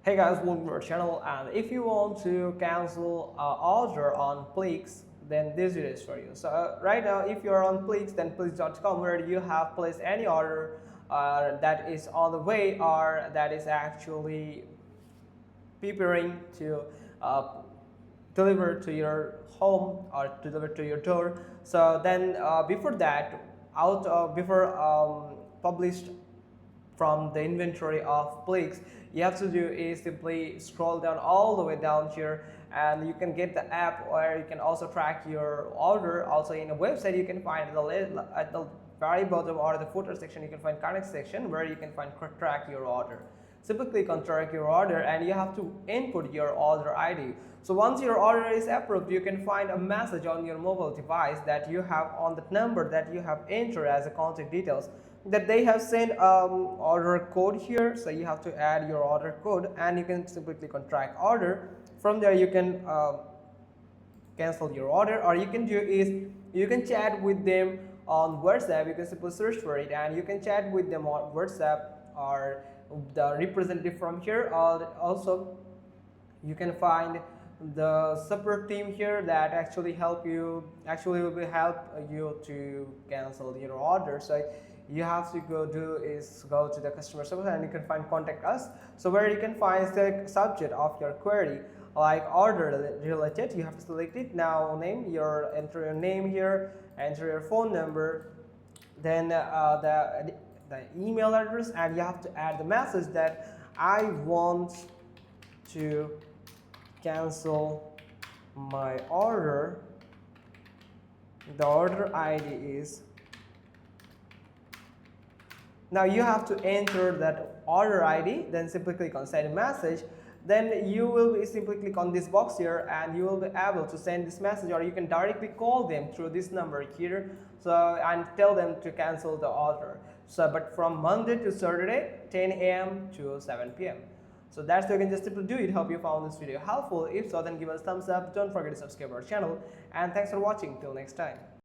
Hey guys, welcome to our channel, and if you want to cancel order on PLIX, then this video is for you. So right now, if you're on PLIX, then PLIX.com, where you have placed any order that is on the way or that is actually preparing to deliver to your home or deliver to your door. So then before that, before published from the inventory of PLIX, you have to do is simply scroll down all the way down here, and you can get the app where you can also track your order. Also in a website, you can find at the very bottom or the footer section, you can find connect section where you can find track your order. Simply click on track your order, and you have to input your order ID. So once your order is approved, you can find a message on your mobile device that you have on the number that you have entered as a contact details, that they have sent order code here. So you have to add your order code, and you can simply click on track order. From there you can cancel your order, or you can do is you can chat with them on WhatsApp. You can simply search for it and you can chat with them on WhatsApp or the representative from here. Also you can find the support team here that actually will help you to cancel your order. So you have to go to the customer service, and you can find contact us. So where you can find the subject of your query like order related, you have to select it. Now enter your name here, enter your phone number, then the email address, and you have to add the message that I want to cancel my order. The order ID is, now you have to enter that order ID, then simply click on send message. Then you will be simply click on this box here, and you will be able to send this message, or you can directly call them through this number here, so and tell them to cancel the order. So but from Monday to Saturday, 10 a.m. to 7 p.m. So that's how you can just simply do it. Hope you found this video helpful. If so, then give us a thumbs up. Don't forget to subscribe our channel, and thanks for watching. Till next time.